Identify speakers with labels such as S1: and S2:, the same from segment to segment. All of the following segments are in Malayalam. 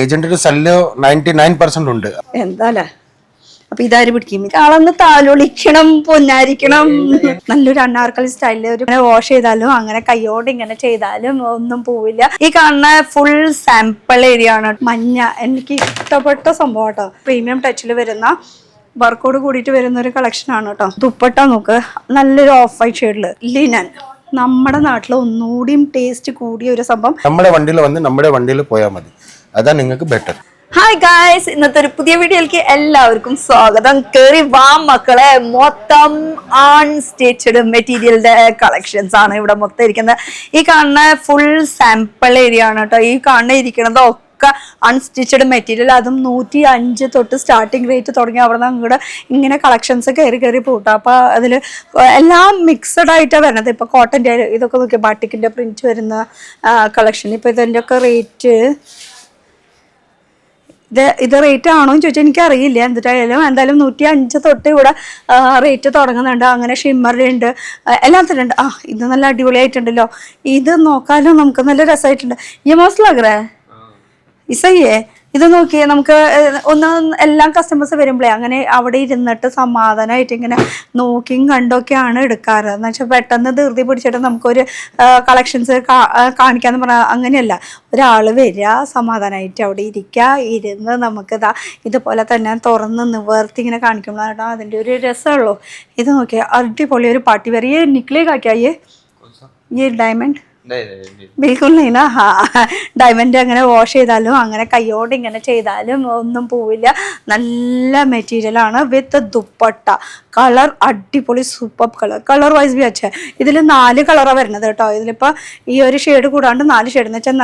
S1: ഏജന്റിന്റെ സെല്ല് 99% ഉണ്ട്.
S2: എന്താല്ലേ അപ്പൊ ഇതാര് പിടിക്കും ആളൊന്ന് താലൊളിക്കണം പൊന്നാരിക്കണം. നല്ലൊരു അനാർക്കലി സ്റ്റൈലില് ഒരു വാഷ് ചെയ്താലും അങ്ങനെ കൈയോണ്ട് ഇങ്ങനെ ചെയ്താലും ഒന്നും പോവില്ല. ഈ കാണുന്ന ഫുൾ സാമ്പിൾ ഏരിയ ആണ്. മഞ്ഞ എനിക്ക് ഇഷ്ടപ്പെട്ട സംഭവം കേട്ടോ. പ്രീമിയം ടച്ചിൽ വരുന്ന വർക്കോട് കൂടിയിട്ട് വരുന്ന ഒരു കളക്ഷൻ ആണ് കേട്ടോ. ദുപ്പട്ട നോക്ക്, നല്ലൊരു ഓഫ് വൈറ്റ് ഷെയ്ഡില് ലിനൻ. നമ്മുടെ നാട്ടിൽ ഒന്നുകൂടിയും ടേസ്റ്റ് കൂടിയ ഒരു സംഭവം.
S1: നമ്മുടെ വണ്ടിയിൽ വന്ന് നമ്മുടെ വണ്ടിയിൽ പോയാൽ മതി, അതാ നിങ്ങൾക്ക് ബെറ്റർ.
S2: ഹായ് ഗായ്സ്, ഇന്നത്തെ ഒരു പുതിയ വീഡിയോയിലേക്ക് എല്ലാവർക്കും സ്വാഗതം. കേറി വാ മക്കളെ. മൊത്തം അൺസ്റ്റിച്ചഡ് മെറ്റീരിയലിന്റെ കളക്ഷൻസ് ആണ് ഇവിടെ മൊത്തം ഇരിക്കുന്നത്. ഈ കാണുന്ന ഫുൾ സാമ്പിൾ ഏരിയ ആണ് കേട്ടോ. ഈ കാണുന്ന ഇരിക്കുന്നത് ഒക്കെ അൺസ്റ്റിച്ചഡ് മെറ്റീരിയൽ, അതും 105 തൊട്ട് സ്റ്റാർട്ടിങ് റേറ്റ് തുടങ്ങി അവിടെ നിന്ന് അങ്ങോട്ട് ഇങ്ങനെ കളക്ഷൻസ് കയറി പോട്ടാ. അപ്പൊ അതില് എല്ലാം മിക്സഡ് ആയിട്ടാണ് വരുന്നത്. ഇപ്പൊ കോട്ടന്റെ ഇതൊക്കെ നോക്കിയാൽ ബാട്ടിക്കിന്റെ പ്രിന്റ് വരുന്ന കളക്ഷൻ. ഇപ്പൊ ഇതിന്റെ ഒക്കെ റേറ്റ് ഇത് റേറ്റ് ആണോ എന്ന് ചോദിച്ചാൽ എനിക്ക് അറിയില്ല. എന്തായാലും 105 തൊട്ട് ഇവിടെ റേറ്റ് തുടങ്ങുന്നുണ്ട്. അങ്ങനെ ഷിമ്മറിലുണ്ട്, എല്ലാത്തിലും ഉണ്ട്. ഇത് നല്ല അടിപൊളിയായിട്ടുണ്ടല്ലോ. ഇത് നോക്കാനും നമുക്ക് നല്ല രസമായിട്ടുണ്ട്. ഈ മോശമാകേ ഇസയ്യേ ഇത് നോക്കിയേ. നമുക്ക് ഒന്ന് എല്ലാം കസ്റ്റമേഴ്സ് വരുമ്പോഴേ അങ്ങനെ അവിടെ ഇരുന്നിട്ട് സമാധാനമായിട്ട് ഇങ്ങനെ നോക്കിയും കണ്ടൊക്കെയാണ് എടുക്കാറ്. എന്ന് വെച്ചാൽ പെട്ടെന്ന് ധൃതി പിടിച്ചിട്ട് നമുക്കൊരു കളക്ഷൻസ് കാണിക്കാന്ന് പറഞ്ഞാൽ അങ്ങനെയല്ല. ഒരാൾ വരിക, സമാധാനമായിട്ട് അവിടെ ഇരിക്കുക, ഇരുന്ന് നമുക്ക് ഇതുപോലെ തന്നെ തുറന്ന് നിവർത്തി ഇങ്ങനെ കാണിക്കുമ്പോഴാണ് അതിൻ്റെ ഒരു രസമുള്ളൂ. ഇത് നോക്കിയാൽ അടിപൊളി ഒരു പാർട്ടി വെയർ. ये निकले का क्या ये डायमंड ബിൽക്കുൽ നീന. ഡയമണ്ട് അങ്ങനെ വാഷ് ചെയ്താലും അങ്ങനെ കൈയോണ്ട് ഇങ്ങനെ ചെയ്താലും ഒന്നും പോവില്ല. നല്ല മെറ്റീരിയലാണ് വിത്ത് ദുപ്പട്ട. കളർ അടിപൊളി സൂപ്പർ കളർ വൈസ് ബി അച്ഛ. ഇതിൽ 4 കളറാണ് വരുന്നത് കേട്ടോ. ഇതിലിപ്പോൾ ഈ ഒരു ഷെയ്ഡ് കൂടാണ്ട് 4 ഷെയ്ഡ് എന്ന് വെച്ചാൽ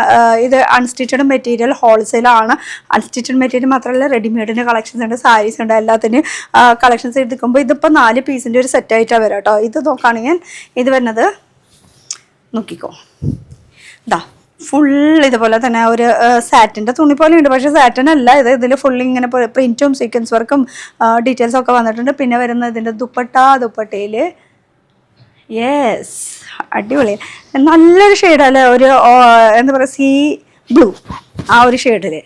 S2: ഇത് അൺസ്റ്റിച്ചഡ് മെറ്റീരിയൽ ഹോൾസെയിലാണ്. അൺസ്റ്റിച്ചഡ് മെറ്റീരിയൽ മാത്രമല്ല, റെഡിമെയ്ഡിൻ്റെ കളക്ഷൻസ് ഉണ്ട്, സാരീസ് ഉണ്ട്, എല്ലാത്തിനും കളക്ഷൻസ് എടുക്കുമ്പോൾ ഇതിപ്പോൾ 4 പീസിൻ്റെ ഒരു സെറ്റായിട്ടാണ് വരാം കേട്ടോ. ഇത് നോക്കുകയാണെങ്കിൽ ഇത് വരുന്നത് നോക്കിക്കോ, ഇതാ ഫുൾ ഇതുപോലെ തന്നെ ഒരു സാറ്റിൻ്റെ തുണി പോലെ ഉണ്ട്. പക്ഷേ സാറ്റിൻ അല്ല ഇത്. ഇതിൽ ഫുൾ ഇങ്ങനെ പ്രിന്റും സീക്വൻസ് വർക്കും ഡീറ്റെയിൽസും ഒക്കെ വന്നിട്ടുണ്ട്. പിന്നെ വരുന്നത് ഇതിൻ്റെ ദുപ്പട്ടയിൽ യെസ് അടിപൊളി നല്ലൊരു ഷെയ്ഡല്ലേ. ഒരു എന്താ പറയുക, സീ ബ്ലൂ ആ ഒരു ഷെയ്ഡിൽ.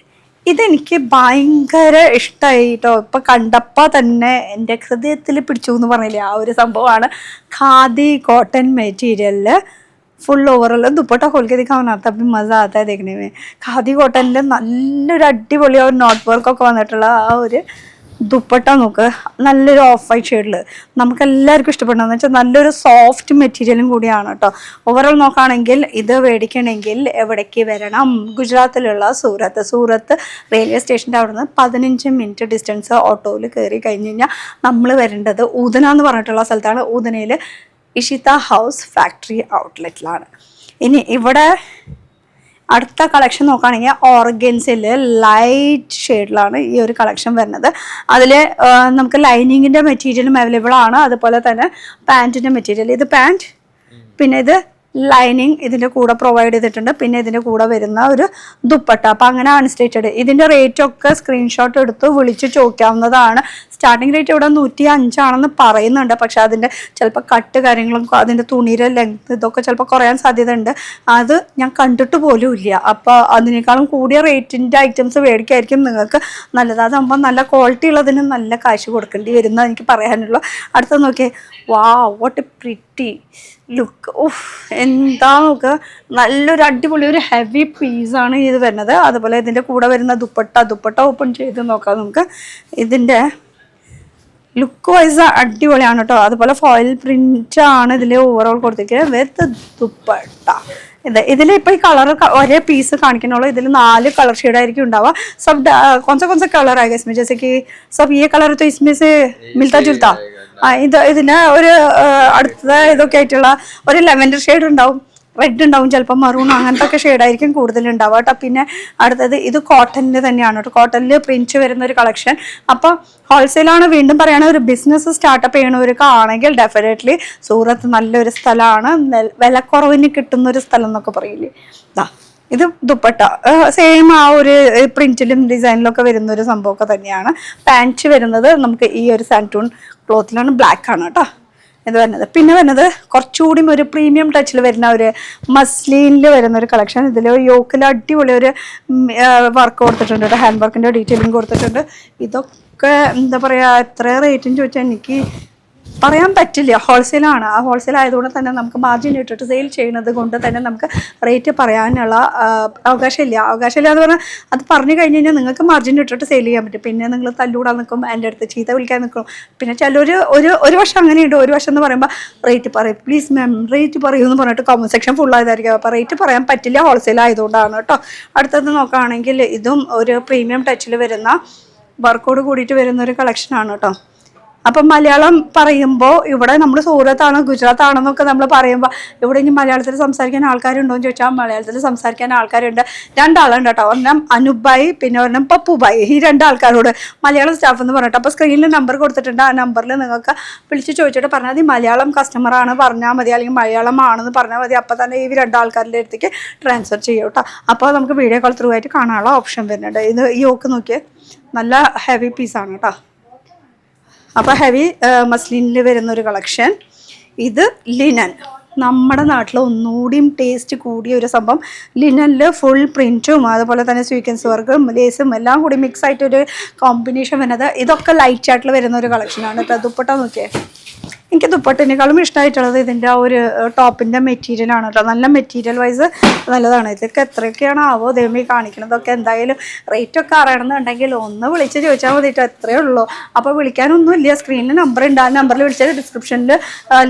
S2: ഇതെനിക്ക് ഭയങ്കര ഇഷ്ടമായി കേട്ടോ. ഇപ്പം കണ്ടപ്പോൾ തന്നെ എൻ്റെ ഹൃദയത്തിൽ പിടിച്ചു എന്ന് പറഞ്ഞില്ലേ, ആ ഒരു സംഭവമാണ്. ഖാദി കോട്ടൺ മെറ്റീരിയലിൽ फुल ओवरऑल दुपट्टा खोल के दिखाओ, तभी मज़ा आता है देखने में. ഖാദി കോട്ടണിൽ നല്ലൊരു അടിപൊളി ഒരു നോട്ട് വർക്കൊക്കെ വന്നിട്ടുള്ള ആ ഒരു ദുപ്പട്ട നോക്ക്. നല്ലൊരു ഓഫ് വൈറ്റ് ഷെയ്ഡിൽ നമുക്ക് എല്ലാവർക്കും ഇഷ്ടപ്പെടുന്നതെന്ന് വെച്ചാൽ നല്ലൊരു സോഫ്റ്റ് മെറ്റീരിയലും കൂടിയാണ് കേട്ടോ. ഓവറോൾ നോക്കുകയാണെങ്കിൽ ഇത് മേടിക്കണമെങ്കിൽ എവിടേക്ക് വരണം? ഗുജറാത്തിലുള്ള സൂറത്ത് റെയിൽവേ സ്റ്റേഷൻ്റെ അവിടെ നിന്ന് 15 മിനിറ്റ് ഡിസ്റ്റൻസ് ഓട്ടോയിൽ കയറി കഴിഞ്ഞ് കഴിഞ്ഞാൽ നമ്മൾ വരേണ്ടത് ഊദന എന്ന് പറഞ്ഞിട്ടുള്ള സ്ഥലത്താണ്. ഊദനയിൽ ഇഷിത ഹൗസ് ഫാക്ടറി ഔട്ട്ലെറ്റിലാണ്. ഇനി ഇവിടെ അടുത്ത കളക്ഷൻ നോക്കുകയാണെങ്കിൽ ഓർഗൻസിൽ ലൈറ്റ് ഷെയ്ഡിലാണ് ഈ ഒരു കളക്ഷൻ വരുന്നത്. അതിൽ നമുക്ക് ലൈനിങ്ങിൻ്റെ മെറ്റീരിയലും അവൈലബിൾ ആണ്, അതുപോലെ തന്നെ പാൻറ്റിൻ്റെ മെറ്റീരിയൽ. ഇത് പാൻറ്റ്, പിന്നെ ഇത് ലൈനിങ് ഇതിൻ്റെ കൂടെ പ്രൊവൈഡ് ചെയ്തിട്ടുണ്ട്. പിന്നെ ഇതിൻ്റെ കൂടെ വരുന്ന ഒരു ദുപ്പട്ട. അപ്പം അങ്ങനെ അൺസ്റ്റിച്ചഡ്. ഇതിൻ്റെ റേറ്റൊക്കെ സ്ക്രീൻഷോട്ട് എടുത്ത് വിളിച്ച് ചോദിക്കാവുന്നതാണ്. സ്റ്റാർട്ടിങ് റേറ്റ് ഇവിടെ 105 ആണെന്ന് പറയുന്നുണ്ട്. പക്ഷെ അതിൻ്റെ ചിലപ്പോൾ കട്ട് കാര്യങ്ങളും അതിൻ്റെ തുണിയുടെ ലെങ്ത് ഇതൊക്കെ ചിലപ്പോൾ കുറയാൻ സാധ്യതയുണ്ട്. അത് ഞാൻ കണ്ടിട്ട് പോലും ഇല്ല. അപ്പോൾ അതിനേക്കാളും കൂടിയ റേറ്റിൻ്റെ ഐറ്റംസ് മേടിക്കായിരിക്കും നിങ്ങൾക്ക് നല്ലത്. അതാകുമ്പോൾ നല്ല ക്വാളിറ്റി ഉള്ളതിന് നല്ല കാശ് കൊടുക്കേണ്ടി വരുന്ന എനിക്ക് പറയാനുള്ളൂ. അടുത്ത നോക്കിയേ, wow what a pretty look. ഓഹ് എന്താ നോക്കുക, നല്ലൊരു അടിപൊളി ഒരു ഹെവി പീസാണ് ഇത് വരുന്നത്. അതുപോലെ ഇതിൻ്റെ കൂടെ വരുന്ന ദുപ്പട്ട ഓപ്പൺ ചെയ്ത് നോക്കാം നമുക്ക്. ഇതിൻ്റെ ലുക്ക് വൈസ് അടിപൊളിയാണ് കേട്ടോ. അതുപോലെ ഫോയിൽ പ്രിന്റ് ആണ് ഇതിൽ ഓവറോൾ കൊടുത്തിരിക്കുന്നത് വിത്ത് ദുപ്പട്ട. ഇതിൽ ഇപ്പോൾ ഈ കളർ ഒരേ പീസ് കാണിക്കുന്നുള്ളൂ. ഇതിൽ 4 കളർ ഷെയ്ഡായിരിക്കും ഉണ്ടാവുക. सब कौन सा कलर आएगा इसमें? जैसे कि सब ये कलर तो इसमें से मिलता जुलता. ഇതിന് ഒരു അടുത്ത ഇതൊക്കെ ആയിട്ടുള്ള ഒരു ലെവൻഡർ ഷെയ്ഡ് ഉണ്ടാവും, റെഡ് ഉണ്ടാവും, ചിലപ്പോൾ മറൂൺ അങ്ങനത്തെ ഒക്കെ ഷെയ്ഡായിരിക്കും കൂടുതലുണ്ടാവുക കേട്ടോ. പിന്നെ അടുത്തത് ഇത് കോട്ടണിൽ തന്നെയാണ് കേട്ടോ. കോട്ടണിൽ പ്രിന്റ് വരുന്ന ഒരു കളക്ഷൻ. അപ്പോൾ ഹോൾസെയിലാണ്. വീണ്ടും പറയുകയാണെങ്കിൽ ഒരു ബിസിനസ് സ്റ്റാർട്ടപ്പ് ചെയ്യണവർക്ക് ആണെങ്കിൽ ഡെഫിനറ്റ്ലി സൂറത്ത് നല്ലൊരു സ്ഥലമാണ്. വിലക്കുറവിന് കിട്ടുന്ന ഒരു സ്ഥലം എന്നൊക്കെ പറയില്ലേ. ഇത് ദുപ്പട്ട സെയിം ആ ഒരു പ്രിന്റിലും ഡിസൈനിലൊക്കെ വരുന്ന ഒരു സംഭവമൊക്കെ തന്നെയാണ്. പാൻറ്റ് വരുന്നത് നമുക്ക് ഈ ഒരു സാൻറ്റൂൺ ക്ലോത്തിലാണ്, ബ്ലാക്ക് ആണ് കേട്ടോ. ഇത് വരുന്നത്. പിന്നെ വരുന്നത് കുറച്ചുകൂടി ഒരു പ്രീമിയം ടച്ചിൽ വരുന്ന ഒരു മസ്ലിനിൽ വരുന്ന ഒരു കളക്ഷൻ. ഇതിൽ യോക്കിൽ അടിപൊളി ഒരു വർക്ക് കൊടുത്തിട്ടുണ്ട്, ഒരു ഹാൻഡ് വർക്കിൻ്റെ ഡീറ്റെയിലിംഗ് കൊടുത്തിട്ടുണ്ട്. ഇതൊക്കെ എന്താ പറയുക, എത്ര റേറ്റിന് ചോദിച്ചാൽ എനിക്ക് പറയാൻ പറ്റില്ല. ഹോൾസെയിലാണ്. ആ ഹോൾസെയിൽ ആയതുകൊണ്ട് തന്നെ നമുക്ക് മാർജിൻ ഇട്ടിട്ട് സെയിൽ ചെയ്യുന്നത് കൊണ്ട് തന്നെ നമുക്ക് റേറ്റ് പറയാനുള്ള അവകാശമില്ല എന്ന് പറഞ്ഞാൽ അത് പറഞ്ഞു കഴിഞ്ഞ് കഴിഞ്ഞാൽ നിങ്ങൾക്ക് മാർജിൻ ഇട്ടിട്ട് സെയിൽ ചെയ്യാൻ പറ്റും. പിന്നെ നിങ്ങൾ തല്ലൂടാൻ നിൽക്കും, എൻ്റെ അടുത്ത് ചീത്ത വിളിക്കാൻ നിൽക്കും. പിന്നെ ചിലർ ഒരു വർഷം അങ്ങനെയുണ്ട്. ഒരു വർഷം എന്ന് പറയുമ്പോൾ റേറ്റ് പറയും, പ്ലീസ് മാം റേറ്റ് പറയൂ എന്ന് പറഞ്ഞിട്ട് കമൻറ്റ് സെക്ഷൻ ഫുള്ളായതായിരിക്കും. അപ്പോൾ റേറ്റ് പറയാൻ പറ്റില്ല, ഹോൾസെയിൽ ആയതുകൊണ്ടാണ് കേട്ടോ. അടുത്തത് നോക്കുകയാണെങ്കിൽ ഇതും ഒരു പ്രീമിയം ടച്ചിൽ വരുന്ന വർക്കോട് കൂടിയിട്ട് വരുന്ന ഒരു കളക്ഷനാണ് കേട്ടോ. അപ്പം മലയാളം പറയുമ്പോൾ ഇവിടെ നമ്മൾ സൂറത്താണോ ഗുജറാത്താണെന്നൊക്കെ നമ്മൾ പറയുമ്പോൾ ഇവിടെ ഇനി മലയാളത്തിൽ സംസാരിക്കാൻ ആൾക്കാരുണ്ടോ എന്ന് ചോദിച്ചാൽ മലയാളത്തിൽ സംസാരിക്കാൻ ആൾക്കാരുണ്ട്. രണ്ടാളുണ്ട് കേട്ടോ. ഒരെണ്ണം അനുബായി, പിന്നെ ഒരെണ്ണം പപ്പുബായി. ഈ രണ്ടാൾക്കാരോട് മലയാളം സ്റ്റാഫ് എന്ന് പറഞ്ഞിട്ട്. അപ്പോൾ സ്ക്രീനിൽ നമ്പർ കൊടുത്തിട്ടുണ്ട്. ആ നമ്പറിൽ നിങ്ങൾക്ക് വിളിച്ച് ചോദിച്ചിട്ട് പറഞ്ഞാൽ മതി മലയാളം കസ്റ്റമറാണ് പറഞ്ഞാൽ മതി, അല്ലെങ്കിൽ മലയാളം ആണെന്ന് പറഞ്ഞാൽ മതി. അപ്പോൾ തന്നെ ഈ രണ്ടാൾക്കാരുടെ അടുത്തേക്ക് ട്രാൻസ്ഫർ ചെയ്യും കേട്ടോ. അപ്പോൾ നമുക്ക് വീഡിയോ കോൾ ത്രൂ ആയിട്ട് കാണാനുള്ള ഓപ്ഷൻ വരുന്നുണ്ട്. ഇത് ഈ ഓക്ക് നോക്കിയേ, നല്ല ഹെവി പീസാണ് കേട്ടോ. അപ്പോൾ ഹെവി മസ്ലിനിൽ വരുന്നൊരു കളക്ഷൻ. ഇത് ലിനൻ, നമ്മുടെ നാട്ടിൽ ഒന്നുകൂടിയും ടേസ്റ്റ് കൂടിയ ഒരു സംഭവം. ലിനനിൽ ഫുൾ പ്രിൻറ്റും അതുപോലെ തന്നെ സ്വീക്വൻസ് വർക്കും ലേസും എല്ലാം കൂടി മിക്സ് ആയിട്ടൊരു കോമ്പിനേഷൻ വരുന്നത്. ഇതൊക്കെ ലൈറ്റ് ചാർട്ടിൽ വരുന്ന ഒരു കളക്ഷനാണ് കേട്ടോ. ദുപ്പട്ട നോക്കിയേ, എനിക്ക് ദുപ്പട്ടിനേക്കാളും ഇഷ്ടമായിട്ടുള്ളത് ഇതിൻ്റെ ആ ഒരു ടോപ്പിൻ്റെ മെറ്റീരിയലാണ് കേട്ടോ. നല്ല മെറ്റീരിയൽ വൈസ് നല്ലതാണ്. ഇതൊക്കെ എത്രയൊക്കെയാണ് ആവോ ദൈവമേ കാണിക്കണതൊക്കെ. എന്തായാലും റേറ്റൊക്കെ അറിയണമെന്നുണ്ടെങ്കിൽ ഒന്ന് വിളിച്ച് ചോദിച്ചാൽ മതിട്ടോ, എത്രയേ ഉള്ളൂ. അപ്പോൾ വിളിക്കാനൊന്നുമില്ല, സ്ക്രീനിൽ നമ്പർ ഉണ്ട്. ആ നമ്പറിൽ വിളിച്ചാൽ ഡിസ്ക്രിപ്ഷനിൽ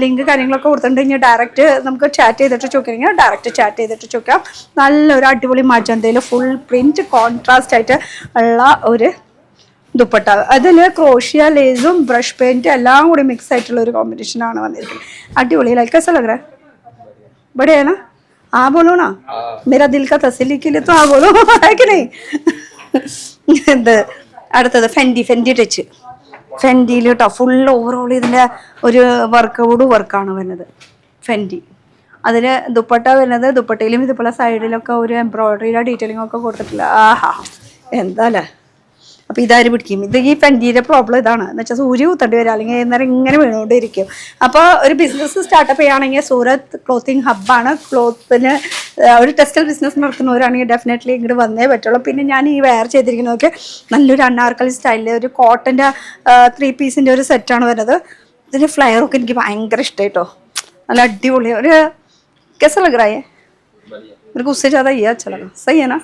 S2: ലിങ്ക് കാര്യങ്ങളൊക്കെ കൊടുത്തിട്ടുണ്ട്. ഇനി ഡയറക്റ്റ് നമുക്ക് ചാറ്റ് ചെയ്തിട്ട് ചോദിക്കണമെങ്കിൽ ഡയറക്റ്റ് ചാറ്റ് ചെയ്തിട്ട് ചോദിക്കാം. നല്ലൊരു അടിപൊളി മജന്തയിൽ ഫുൾ പ്രിൻറ്റ് കോൺട്രാസ്റ്റ് ആയിട്ട് ഉള്ള ഒരു ദുപ്പട്ട. അതിൽ ക്രോഷ്യ ലേസും ബ്രഷ് പെയിൻറ്റും എല്ലാം കൂടി മിക്സ് ആയിട്ടുള്ള ഒരു കോമ്പിനേഷനാണ് വന്നിരിക്കുന്നത്. അടിപൊളി. ലൈക്ക് कैसा लग रहा है? बढ़िया है ना? हाँ बोलो ना, मेरा दिल का तसल्ली के लिए तो हाँ बोलो, है कि नहीं? അടുത്തത് ഫെൻഡി ടച്ച്. ഫെൻഡിയിൽ കേട്ടോ ഫുൾ ഓവറോൾ ഇതിൻ്റെ ഒരു വർക്കാണ് വരുന്നത്. ഫെൻഡി അതിൽ ദുപ്പട്ട വരുന്നത്, ദുപ്പട്ടയിലും ഇതുപോലെ സൈഡിലൊക്കെ ഒരു എംബ്രോയിഡറിയുടെ ഡീറ്റെയിലിംഗ് ഒക്കെ കൊടുത്തിട്ടില്ല. ആഹാ എന്താ അല്ലേ. അപ്പോൾ ഇതാര് പിടിക്കും. ഇത് ഈ ഫെൻഡിയുടെ പ്രോബ്ലം ഇതാണ് എന്ന് വെച്ചാൽ സൂര്യ കുത്തേണ്ടി വരിക, അല്ലെങ്കിൽ നേരം ഇങ്ങനെ വീണുകൊണ്ടിരിക്കും. അപ്പോൾ ഒരു ബിസിനസ് സ്റ്റാർട്ടപ്പ് ചെയ്യുകയാണെങ്കിൽ സൂറത്ത് ക്ലോത്തിങ് ഹബ്ബാണ്. ക്ലോത്തിന് ഒരു ടെക്സ്റ്റൈൽ ബിസിനസ് നടത്തുന്നവരാണെങ്കിൽ ഡെഫിനറ്റ്ലി ഇങ്ങോട്ട് വന്നേ പറ്റുള്ളൂ. പിന്നെ ഞാൻ ഈ വെയർ ചെയ്തിരിക്കുന്നതൊക്കെ നല്ലൊരു അനാർക്കലി സ്റ്റൈലിൽ ഒരു കോട്ടൻ്റെ 3 പീസിൻ്റെ ഒരു സെറ്റാണ് വരുന്നത്. ഇതിൻ്റെ ഫ്ലെയറൊക്കെ എനിക്ക് ഭയങ്കര ഇഷ്ടമായിട്ടോ. നല്ല അടിപൊളി ഒരു कैसा लग रहा है? मेरे को उससे ज़्यादा ये अच्छा लगा. सही है ना?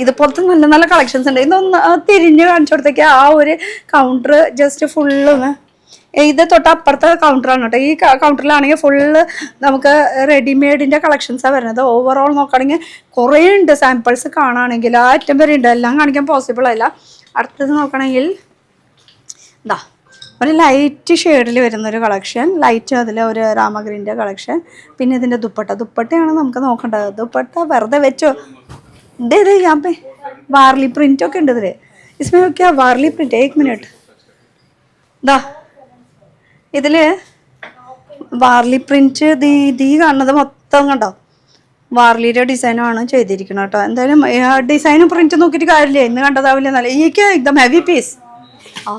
S2: ഇതുപോലത്തെ നല്ല നല്ല കളക്ഷൻസ് ഉണ്ട്. ഇതൊന്ന് തിരിഞ്ഞ് കാണിച്ചു കൊടുത്തേക്ക്. ആ ഒരു കൗണ്ടർ ജസ്റ്റ് ഫുള്ളൊന്ന് ഇത് തൊട്ട് അപ്പുറത്തെ കൗണ്ടറാണ് കേട്ടോ. ഈ കൗണ്ടറിലാണെങ്കിൽ ഫുള്ള് നമുക്ക് റെഡിമെയ്ഡിൻ്റെ കളക്ഷൻസാണ് വരുന്നത്. ഓവറോൾ നോക്കുകയാണെങ്കിൽ കുറേ ഉണ്ട്. സാമ്പിൾസ് കാണുകയാണെങ്കിൽ ആ അറ്റം വരെ ഉണ്ട്. എല്ലാം കാണിക്കാൻ പോസിബിൾ അല്ല. അടുത്തത് നോക്കുകയാണെങ്കിൽ എന്താ ഒരു ലൈറ്റ് ഷെയ്ഡിൽ വരുന്നൊരു കളക്ഷൻ. ലൈറ്റ് അതിൽ ഒരു രാമഗ്രീൻ്റെ കളക്ഷൻ. പിന്നെ ഇതിൻ്റെ ദുപ്പട്ടയാണ് നമുക്ക് നോക്കേണ്ടത്. ദുപ്പട്ട വെറുതെ വെച്ചോ. दे यहाँ पे वार्ली प्रिंट ഒക്കെ ഉണ്ട് ഇതിൽ. इसमें क्या वार्ली प्रिंट? 1 मिनट. ദാ ഇതിൽ വാർലി പ്രിൻറ്റ് ദീ കാണുന്നത് മൊത്തം കണ്ടോ വാർലിയുടെ ഡിസൈനുമാണ് ചെയ്തിരിക്കുന്നത് കേട്ടോ. എന്തായാലും ഡിസൈനും പ്രിൻറ്റ് നോക്കിയിട്ട് കാര്യമില്ല, ഇന്ന് കണ്ടതാവില്ല. നല്ല എനിക്ക് एकदम हैवी पीस. ആ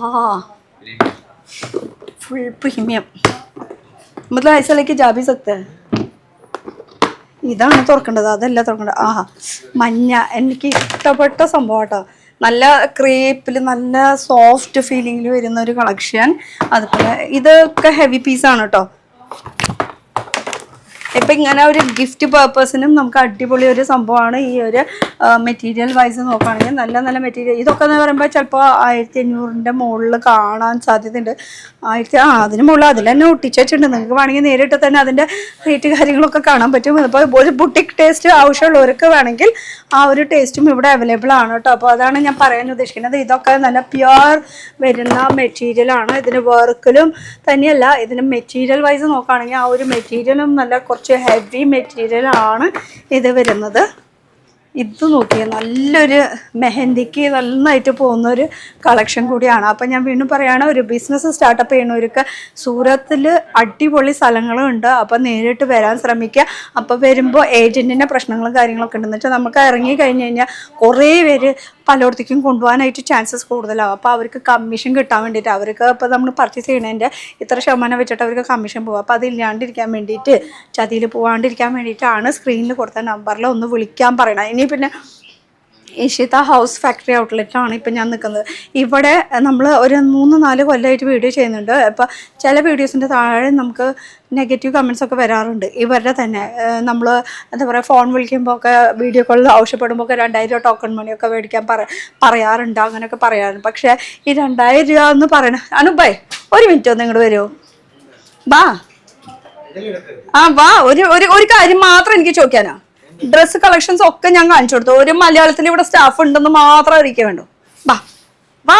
S2: फुल प्रीमियम मतलब ऐसा लेके जा भी सकते हैं. ഇതാണ് തുറക്കേണ്ടത്, അതല്ല തുറക്കേണ്ടത്. ആഹാ മഞ്ഞ എനിക്ക് ഇഷ്ടപ്പെട്ട സംഭവം കേട്ടോ. നല്ല ക്രേപ്പിൽ നല്ല സോഫ്റ്റ് ഫീലിങ്ങിൽ വരുന്ന ഒരു കളക്ഷൻ. അതുപോലെ ഇതൊക്കെ ഹെവി പീസാണ് കേട്ടോ. ഇപ്പം ഇങ്ങനെ ഒരു ഗിഫ്റ്റ് പർപ്പസിനും നമുക്ക് അടിപൊളി ഒരു സംഭവമാണ്. ഈ ഒരു മെറ്റീരിയൽ വൈസ് നോക്കുകയാണെങ്കിൽ നല്ല നല്ല മെറ്റീരിയൽ. ഇതൊക്കെ എന്ന് പറയുമ്പോൾ ചിലപ്പോൾ 1500 മുകളിൽ കാണാൻ സാധ്യതയുണ്ട്. അതിന് മുകളിൽ അതിൽ തന്നെ ഒട്ടിച്ച് വെച്ചിട്ടുണ്ട്. നിങ്ങൾക്ക് വേണമെങ്കിൽ നേരിട്ട് തന്നെ അതിൻ്റെ റേറ്റ് കാര്യങ്ങളൊക്കെ കാണാൻ പറ്റും. ഇപ്പോൾ ഒരു ബുട്ടിക് ടേസ്റ്റ് ആവശ്യമുള്ളവർക്ക് വേണമെങ്കിൽ ആ ഒരു ടേസ്റ്റും ഇവിടെ അവൈലബിൾ ആണ് കേട്ടോ. അപ്പോൾ അതാണ് ഞാൻ പറയാൻ ഉദ്ദേശിക്കുന്നത്. ഇതൊക്കെ നല്ല പ്യുവർ വരുന്ന മെറ്റീരിയലാണ്. ഇതിന് വർക്കിലും തന്നെയല്ല, ഇതിന് മെറ്റീരിയൽ വൈസ് നോക്കുകയാണെങ്കിൽ ആ ഒരു മെറ്റീരിയലും നല്ല കുറച്ച് ഹെവി മെറ്റീരിയലാണ് ഇത് വരുന്നത്. ഇത് നോക്കിയാൽ നല്ലൊരു മെഹന്തിക്ക് നന്നായിട്ട് പോകുന്നൊരു കളക്ഷൻ കൂടിയാണ്. അപ്പം ഞാൻ വീണ്ടും പറയുകയാണ്, ഒരു ബിസിനസ് സ്റ്റാർട്ടപ്പ് ചെയ്യുന്നവർക്ക് സൂറത്തിൽ അടിപൊളി സ്ഥലങ്ങളും ഉണ്ട്. അപ്പം നേരിട്ട് വരാൻ ശ്രമിക്കുക. അപ്പോൾ വരുമ്പോൾ ഏജൻറ്റിൻ്റെ പ്രശ്നങ്ങളും കാര്യങ്ങളൊക്കെ ഉണ്ടെന്ന് വെച്ചാൽ നമുക്ക് ഇറങ്ങി കഴിഞ്ഞ് കഴിഞ്ഞാൽ കുറേ പേര് പലയിടത്തേക്കും കൊണ്ടുപോകാനായിട്ട് ചാൻസസ് കൂടുതലാവും. അപ്പോൾ അവർക്ക് കമ്മീഷൻ കിട്ടാൻ വേണ്ടിയിട്ട് അവർക്ക് ഇപ്പോൾ നമ്മൾ പർച്ചേസ് ചെയ്യണതിൻ്റെ ഇത്ര ശതമാനം വെച്ചിട്ട് അവർക്ക് കമ്മീഷൻ പോകും. അപ്പോൾ അതില്ലാണ്ടിരിക്കാൻ വേണ്ടിയിട്ട് ചതിയിൽ പോകാണ്ടിരിക്കാൻ വേണ്ടിയിട്ടാണ് സ്ക്രീനിൽ കൊടുത്ത നമ്പറിൽ ഒന്ന് വിളിക്കാൻ പറയണം. ഇനി പിന്നെ ഇഷിത ഹൗസ് ഫാക്ടറി ഔട്ട്ലെറ്റാണ് ഇപ്പം ഞാൻ നിൽക്കുന്നത്. ഇവിടെ നമ്മൾ ഒരു 3-4 കൊല്ലമായിട്ട് വീഡിയോ ചെയ്യുന്നുണ്ട്. അപ്പോൾ ചില വീഡിയോസിൻ്റെ താഴെ നമുക്ക് നെഗറ്റീവ് കമൻസ് ഒക്കെ വരാറുണ്ട്. ഇവരുടെ തന്നെ നമ്മൾ എന്താ പറയുക, ഫോൺ വിളിക്കുമ്പോൾ ഒക്കെ വീഡിയോ കോളിൽ ആവശ്യപ്പെടുമ്പോൾ ഒക്കെ 2000 ടോക്കൺ മണിയൊക്കെ മേടിക്കാൻ പറയാറുണ്ട്, അങ്ങനെയൊക്കെ പറയാറുണ്ട്. പക്ഷേ ഈ 2000 രൂപ എന്ന് പറയണ അനുബായ് ഒരു മിനിറ്റ് ഒന്ന് ഇങ്ങോട്ട് വരുമോ? വാ വാ, ഒരു കാര്യം മാത്രം എനിക്ക് ചോദിക്കാനാ. ഡ്രസ്സ് കളക്ഷൻസ് ഒക്കെ ഞാൻ കാണിച്ചു കൊടുത്തു. ഒരു മലയാളത്തിൽ ഇവിടെ സ്റ്റാഫ് ഉണ്ടെന്ന് മാത്രം അറിയിക്കാൻ വേണ്ടു. വാ വാ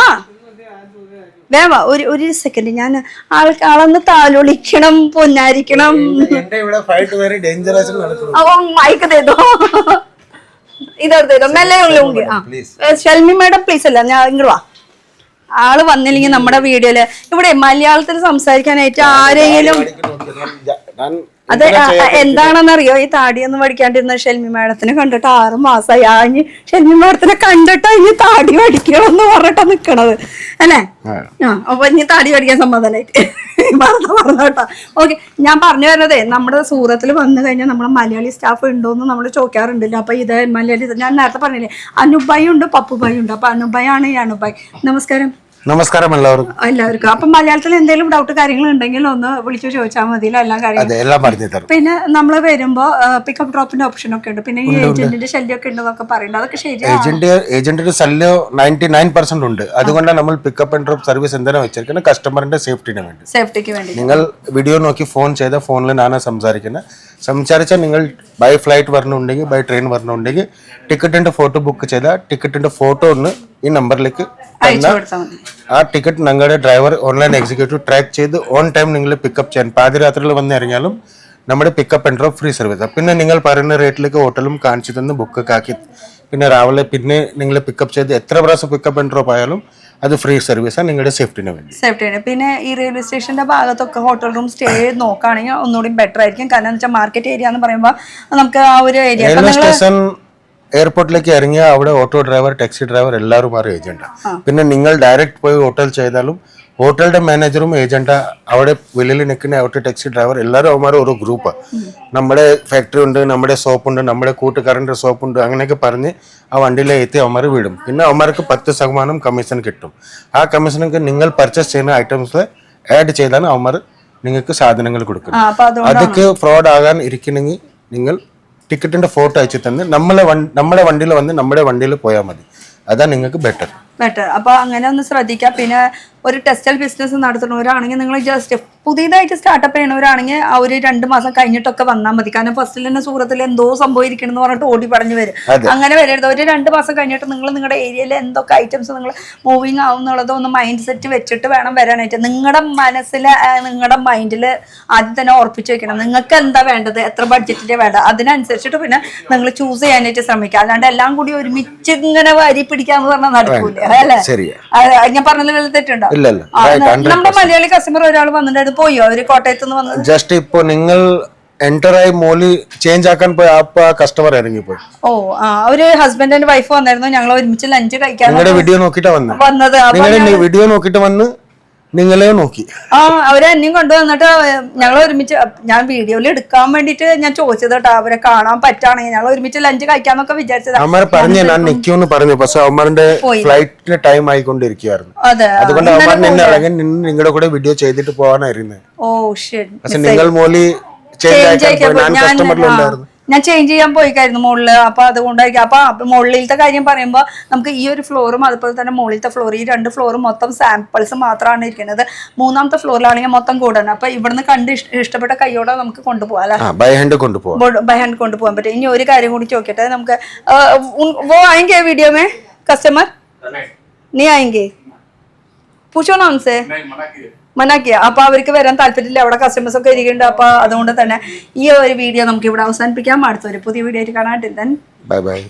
S2: വേവാ, ഒരു സെക്കൻഡ്. ഞാൻ ആളൊന്ന് താലൊളിക്കണം, പൊന്നാരിക്കണം. മൈക്ക് തേതോ, ഇതെടുത്തോ, മെല്ലെ ഉള്ളൂങ്കി. ഷെൽമി മാഡം പ്ലീസ് അല്ല, ഞാൻ ഇങ്ങോട്ട് വാ. ആള് വന്നില്ലെങ്കിൽ നമ്മുടെ വീഡിയോയില് ഇവിടെ മലയാളത്തിൽ സംസാരിക്കാനായിട്ട് ആരെങ്കിലും അത് എന്താണെന്നറിയോ, ഈ താടിയൊന്നും പഠിക്കാണ്ടിരുന്ന ഷെൽമി മാഡത്തിനെ കണ്ടിട്ട് 6 മാസമായി. ആഞ്ഞ് ഷെൽമി മാഡത്തിനെ കണ്ടിട്ട് ഇനി താടി പഠിക്കണമെന്ന് പറഞ്ഞിട്ടാ നിക്കണത് അല്ലേ? അപ്പൊ ഇനി താടി പഠിക്കാൻ സമ്മതനായിട്ട് പറഞ്ഞോട്ടോ. ഓക്കെ, ഞാൻ പറഞ്ഞു വരുന്നതേ, നമ്മുടെ സൂറത്തിൽ വന്നു കഴിഞ്ഞാൽ നമ്മുടെ മലയാളി സ്റ്റാഫ് ഉണ്ടോന്ന് നമ്മൾ ചോദിക്കാറുണ്ടല്ലോ. അപ്പൊ ഇത് മലയാളി, ഞാൻ നേരത്തെ പറഞ്ഞില്ലേ അനുബായി ഉണ്ട്, പപ്പുബായി ഉണ്ട്. അപ്പൊ അനുബായി ആണ് ഈ അനുബായി. നമസ്കാരം.
S1: നമസ്കാരം എല്ലാവർക്കും.
S2: അപ്പൊ മലയാളത്തിൽ എന്തെങ്കിലും ഡൗട്ട് കാര്യങ്ങൾ ഉണ്ടെങ്കിൽ ഒന്ന് വിളിച്ചു ചോദിച്ചാൽ മതിയല്ലോ, എല്ലാ കാര്യങ്ങളും. പിന്നെ നമ്മൾ വരുമ്പോ പിക്കപ്പ് ഡ്രോപ്പിന്റെ ഓപ്ഷൻ ഒക്കെ ഉണ്ട്. പിന്നെ ഈ ഏജന്റിന്റെ ശല്യം ഒക്കെ ഉണ്ടെന്നൊക്കെ പറയുന്നത്, അതൊക്കെ ശരിയാണ്.
S1: ഏജന്റിന്റെ ശല്യം 99% ഉണ്ട്. അതുകൊണ്ടാണ് നമ്മൾ പിക്കപ്പ് ആൻഡ് ഡ്രോപ്പ് സർവീസ് എന്തിനാ വെച്ചിരിക്കുന്നത്? കസ്റ്റമറിന്റെ സേഫ്റ്റിക്ക് വേണ്ടി. നിങ്ങൾ വീഡിയോ നോക്കി ഫോൺ ചെയ്ത ഫോണിൽ ഞാനാ സംസാരിച്ചാൽ നിങ്ങൾ ബൈ ഫ്ലൈറ്റ് വരണുണ്ടെങ്കിൽ, ബൈ ട്രെയിൻ വരണുണ്ടെങ്കിൽ ടിക്കറ്റിന്റെ ഫോട്ടോ ബുക്ക് ചെയ്താൽ ടിക്കറ്റിന്റെ ഫോട്ടോ ഒന്ന് ഈ നമ്പറിലേക്ക് ആ ടിക്കറ്റ് ഞങ്ങളുടെ ഡ്രൈവർ ഓൺലൈൻ എക്സിക്യൂട്ടീവ് ട്രാക്ക് ചെയ്ത് ഓൺ ടൈം നിങ്ങൾ പിക്കപ്പ് ചെയ്യാൻ. പാതിരാത്രിയിൽ വന്ന് ഇറങ്ങിയാലും നമ്മുടെ pickup and drop free service. പിന്നെ നിങ്ങൾ പറയുന്ന റേറ്റിലേക്ക് ഹോട്ടലും കാണിച്ചു തന്ന് ബുക്ക് ആക്കി പിന്നെ രാവിലെ പിന്നെ നിങ്ങൾ പിക്കപ്പ് ചെയ്ത് എത്ര പ്രാവശ്യം പിക്കപ്പ് ആൻഡ് ഡ്രോപ്പ് ആയാലും അത് ഫ്രീ സർവീസാണ് നിങ്ങളുടെ സേഫ്റ്റിന് വേണ്ടി.
S2: പിന്നെ ഈ റെയിൽവേ സ്റ്റേഷന്റെ ഭാഗത്തൊക്കെ ഹോട്ടൽ റൂം സ്റ്റേ നോക്കുകയാണെങ്കിൽ ഒന്നുകൂടി ബെറ്റർ ആയിരിക്കും. കാരണം എന്താ വെച്ചാൽ മാർക്കറ്റ് ഏരിയ എന്ന് പറയുമ്പോൾ നമുക്ക് ആ ഒരു ഏരിയ,
S1: റെയിൽവേ സ്റ്റേഷൻ എയർപോർട്ടിലേക്ക് ഇറങ്ങിയാൽ അവിടെ ഓട്ടോ ഡ്രൈവർ, ടാക്സി ഡ്രൈവർ എല്ലാവരും ആ ഏജന്റാണ്. പിന്നെ നിങ്ങൾ ഡയറക്റ്റ് പോയി ഹോട്ടൽ ചെയ്താലും ഹോട്ടലിന്റെ മാനേജറും ഏജന്റാ. അവിടെ വെളിയിൽ നിൽക്കുന്ന ഓട്ടോ ടാക്സി ഡ്രൈവർ എല്ലാവരും അവന്മാരും ഒരു ഗ്രൂപ്പാണ്. നമ്മുടെ ഫാക്ടറി ഉണ്ട്, നമ്മുടെ ഷോപ്പുണ്ട്, നമ്മുടെ കൂട്ടുകാരൻ്റെ ഷോപ്പുണ്ട്, അങ്ങനെയൊക്കെ പറഞ്ഞ് ആ വണ്ടിയിലെ എത്തി അവന്മാർ വിടും. പിന്നെ അവന്മാർക്ക് 10% കമ്മീഷൻ കിട്ടും. ആ കമ്മീഷനൊക്കെ നിങ്ങൾ പർച്ചേസ് ചെയ്യുന്ന ഐറ്റംസ് ആഡ് ചെയ്താണ് അവന്മാർ നിങ്ങൾക്ക് സാധനങ്ങൾ കൊടുക്കും. അതൊക്കെ ഫ്രോഡ് ആകാൻ ഇരിക്കണമെങ്കിൽ നിങ്ങൾ ടിക്കറ്റിന്റെ ഫോട്ടോ അയച്ചു തന്ന് നമ്മുടെ വണ്ടിയിൽ വന്ന് നമ്മുടെ വണ്ടിയിൽ പോയാൽ മതി. അതാണ് നിങ്ങൾക്ക് ബെറ്റർ.
S2: അപ്പൊ അങ്ങനെ ഒന്ന് ശ്രദ്ധിക്കാം. പിന്നെ ഒരു ടെക്സ്റ്റൈൽ ബിസിനസ് നടത്തുന്നവരാണെങ്കിൽ നിങ്ങൾ ജസ്റ്റ് പുതിയതായിട്ട് സ്റ്റാർട്ടപ്പ് ചെയ്യണവരാണെങ്കിൽ ആ ഒരു 2 മാസം കഴിഞ്ഞിട്ടൊക്കെ വന്നാൽ മതി. കാരണം ഫസ്റ്റിൽ തന്നെ സൂറത്തിൽ എന്തോ സംഭവിക്കണം എന്ന് പറഞ്ഞിട്ട് ഓടി പറഞ്ഞു വരും. അങ്ങനെ വരരുത്. ഒരു 2 മാസം കഴിഞ്ഞിട്ട് നിങ്ങൾ നിങ്ങളുടെ ഏരിയയിൽ എന്തൊക്കെ ഐറ്റംസ് നിങ്ങൾ മൂവിങ് ആവും എന്നുള്ളത് ഒന്ന് മൈൻഡ് സെറ്റ് വെച്ചിട്ട് വേണം വരാനായിട്ട്. നിങ്ങളുടെ മനസ്സിൽ, നിങ്ങളുടെ മൈൻഡിൽ ആദ്യം തന്നെ ഉറപ്പിച്ച് വെക്കണം നിങ്ങൾക്ക് എന്താ വേണ്ടത്, എത്ര ബഡ്ജറ്റിന്റെ വേണ്ട, അതിനനുസരിച്ചിട്ട് പിന്നെ നിങ്ങൾ ചൂസ് ചെയ്യാനായിട്ട് ശ്രമിക്കുക. അല്ലാണ്ട് എല്ലാം കൂടി ഒരുമിച്ച് ഇങ്ങനെ വാരി പിടിക്കാന്ന് പറഞ്ഞാൽ നടക്കൂല അല്ലേ? ഞാൻ പറഞ്ഞതിൽ തെറ്റുണ്ടോ? നമ്മുടെ മലയാളി കസ്റ്റമർ ഒരാൾ വന്നിട്ട് പോയോ, അവര് കോട്ടയത്ത് നിന്ന് വന്നത്
S1: ജസ്റ്റ് ഇപ്പൊ നിങ്ങൾ എൻ്റർ ആയി മോളി ചേഞ്ച് ആക്കാൻ പോയി ആ കസ്റ്റമർ ഇറങ്ങിപ്പോയി.
S2: അവര് ഹസ്ബൻഡ് ആൻഡ് വൈഫ് വന്നായിരുന്നു. ഞങ്ങൾ ഒരുമിച്ച് ലഞ്ച് കഴിക്കാൻ
S1: നിങ്ങളുടെ വീഡിയോ നോക്കിട്ടാ വന്നത്. നിങ്ങളുടെ വീഡിയോ നോക്കിട്ട് വന്ന് നിങ്ങളെ നോക്കി
S2: അവരെ എന്നെയും കൊണ്ടുവന്നിട്ട് ഞങ്ങൾ ഒരുമിച്ച്, ഞാൻ വീഡിയോയിൽ എടുക്കാൻ വേണ്ടിട്ട് ഞാൻ ചോദിച്ചത് കേട്ടോ, അവരെ കാണാൻ പറ്റാണെങ്കിൽ ഞങ്ങൾ ഒരുമിച്ച് ലഞ്ച് കഴിക്കാന്നൊക്കെ വിചാരിച്ചത്.
S1: അവന്മാർ പറഞ്ഞു ഞാൻ നിൽക്കുമെന്ന് പറഞ്ഞു, പക്ഷെ അവന്മാരുടെ ഫ്ലൈറ്റിന് ടൈം ആയിക്കൊണ്ടിരിക്കുകയായിരുന്നു. അതുകൊണ്ട് അവന്മാർ നിന്നെ ഇറങ്ങി നിങ്ങളുടെ കൂടെ വീഡിയോ ചെയ്തിട്ട് പോകാനായിരുന്നു. പക്ഷെ നിങ്ങൾ മോലി ചേഞ്ച് ആക്കാൻ കസ്റ്റമറിലുണ്ടായിരുന്നു.
S2: ഞാൻ ചേഞ്ച് ചെയ്യാൻ പോയിക്കായിരുന്നു മുകളില്. അപ്പൊ അതുകൊണ്ടായിരിക്കും. അപ്പൊ മുകളിലത്തെ കാര്യം പറയുമ്പോൾ നമുക്ക് ഈ ഒരു ഫ്ലോറും അതുപോലെ തന്നെ മുകളിലത്തെ ഫ്ലോർ, ഈ 2 ഫ്ലോറും മൊത്തം സാമ്പിൾസ് മാത്രമാണ് ഇരിക്കുന്നത്. 3ാമത്തെ ഫ്ലോറിലാണെങ്കിൽ മൊത്തം കൂടണം. അപ്പൊ ഇവിടുന്ന് കണ്ട് ഇഷ്ടപ്പെട്ട കൈയോടെ നമുക്ക് കൊണ്ടുപോകാം അല്ലെ, ബൈ ഹാൻഡ് കൊണ്ടുപോകാൻ പറ്റും. ഇനി ഒരു കാര്യം കൂടി ചോദിക്കട്ടെ, നമുക്ക് वो आएंगे वीडियो में कस्टमर नहीं आएंगे? पूछो ना उनसे. മനാക്കിയ. അപ്പൊ അവർക്ക് വരാൻ താല്പര്യമില്ല, അവിടെ കസ്റ്റമേഴ്സ് ഒക്കെ ഇരിക്കുന്നുണ്ട്. അപ്പൊ അതുകൊണ്ട് തന്നെ ഈ ഒരു വീഡിയോ നമുക്ക് ഇവിടെ അവസാനിപ്പിക്കാം. അടുത്തൊരു പുതിയ വീഡിയോ ആയിട്ട് കാണാം. Bye bye.